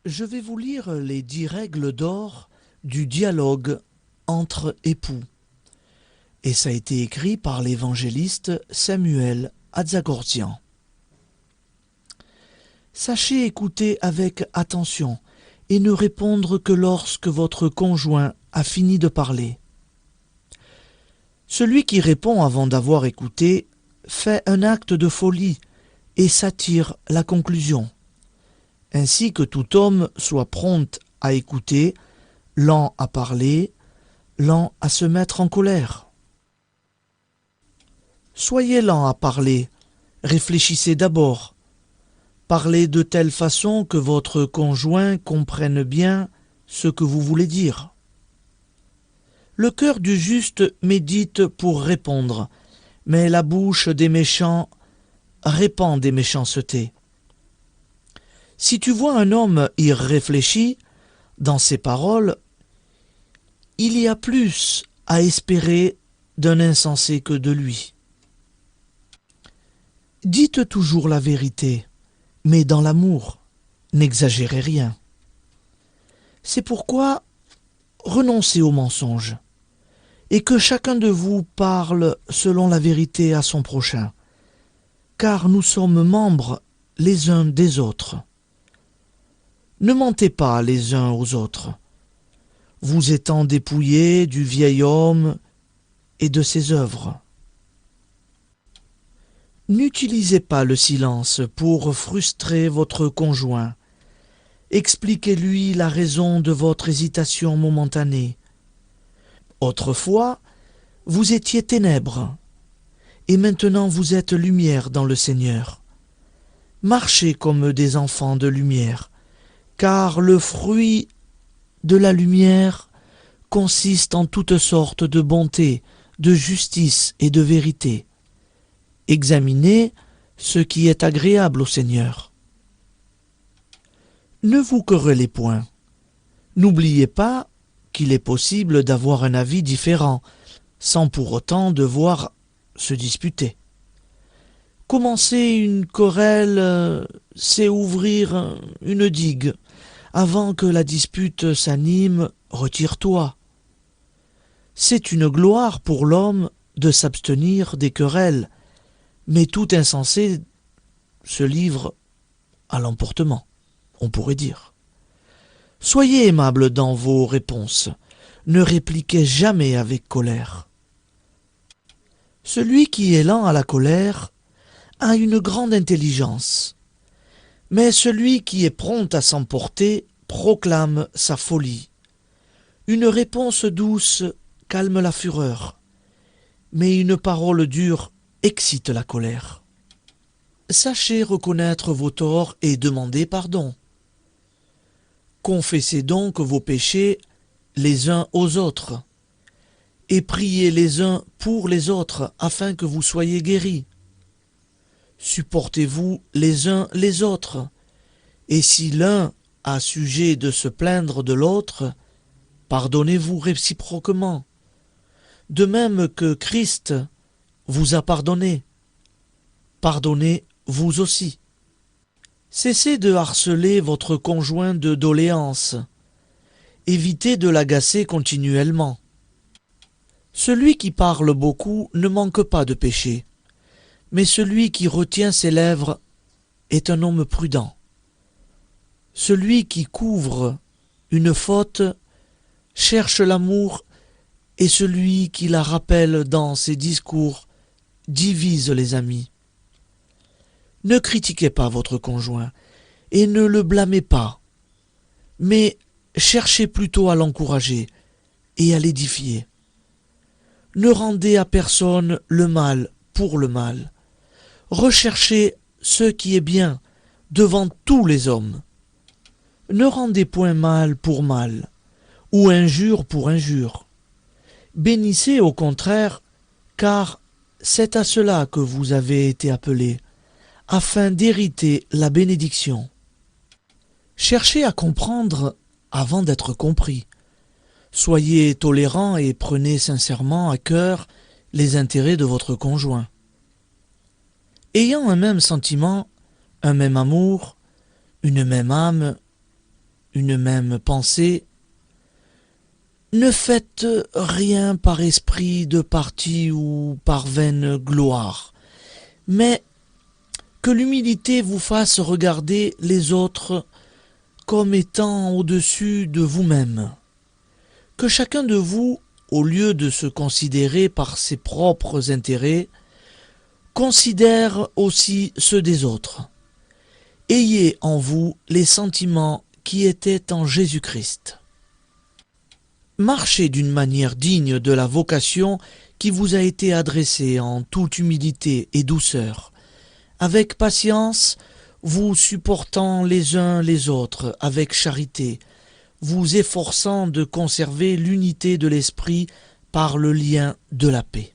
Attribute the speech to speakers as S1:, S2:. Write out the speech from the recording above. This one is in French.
S1: Je vais vous lire les 10 règles d'or du dialogue entre époux. Et ça a été écrit par l'évangéliste Samuel Adzagorzian. Sachez écouter avec attention et ne répondre que lorsque votre conjoint a fini de parler. Celui qui répond avant d'avoir écouté fait un acte de folie et s'attire la conclusion. Ainsi que tout homme soit prompt à écouter, lent à parler, lent à se mettre en colère. Soyez lent à parler, réfléchissez d'abord. Parlez de telle façon que votre conjoint comprenne bien ce que vous voulez dire. Le cœur du juste médite pour répondre, mais la bouche des méchants répand des méchancetés. Si tu vois un homme irréfléchi dans ses paroles, il y a plus à espérer d'un insensé que de lui. Dites toujours la vérité, mais dans l'amour, n'exagérez rien. C'est pourquoi renoncez au mensonge, et que chacun de vous parle selon la vérité à son prochain, car nous sommes membres les uns des autres. Ne mentez pas les uns aux autres, vous étant dépouillés du vieil homme et de ses œuvres. N'utilisez pas le silence pour frustrer votre conjoint. Expliquez-lui la raison de votre hésitation momentanée. Autrefois, vous étiez ténèbres, et maintenant vous êtes lumière dans le Seigneur. Marchez comme des enfants de lumière, car le fruit de la lumière consiste en toutes sortes de bonté, de justice et de vérité. Examinez ce qui est agréable au Seigneur. Ne vous querellez point. N'oubliez pas qu'il est possible d'avoir un avis différent, sans pour autant devoir se disputer. Commencer une querelle, c'est ouvrir une digue. Avant que la dispute s'anime, retire-toi. C'est une gloire pour l'homme de s'abstenir des querelles, mais tout insensé se livre à l'emportement, on pourrait dire. Soyez aimable dans vos réponses, ne répliquez jamais avec colère. Celui qui est lent à la colère a une grande intelligence, mais celui qui est prompt à s'emporter proclame sa folie. Une réponse douce calme la fureur, mais une parole dure excite la colère. Sachez reconnaître vos torts et demander pardon. Confessez donc vos péchés les uns aux autres, et priez les uns pour les autres afin que vous soyez guéris. Supportez-vous les uns les autres, et si l'un a sujet de se plaindre de l'autre, pardonnez-vous réciproquement, de même que Christ vous a pardonné. Pardonnez vous aussi. Cessez de harceler votre conjoint de doléances. Évitez de l'agacer continuellement. Celui qui parle beaucoup ne manque pas de péché, mais celui qui retient ses lèvres est un homme prudent. Celui qui couvre une faute cherche l'amour, et celui qui la rappelle dans ses discours divise les amis. Ne critiquez pas votre conjoint et ne le blâmez pas, mais cherchez plutôt à l'encourager et à l'édifier. Ne rendez à personne le mal pour le mal. Recherchez ce qui est bien devant tous les hommes. Ne rendez point mal pour mal, ou injure pour injure. Bénissez au contraire, car c'est à cela que vous avez été appelés, afin d'hériter la bénédiction. Cherchez à comprendre avant d'être compris. Soyez tolérants et prenez sincèrement à cœur les intérêts de votre conjoint. Ayant un même sentiment, un même amour, une même âme, une même pensée. Ne faites rien par esprit de parti ou par vaine gloire, mais que l'humilité vous fasse regarder les autres comme étant au-dessus de vous-même. Que chacun de vous, au lieu de se considérer par ses propres intérêts, considère aussi ceux des autres. Ayez en vous les sentiments qui étaient en Jésus-Christ. Marchez d'une manière digne de la vocation qui vous a été adressée en toute humilité et douceur, avec patience, vous supportant les uns les autres avec charité, vous efforçant de conserver l'unité de l'esprit par le lien de la paix.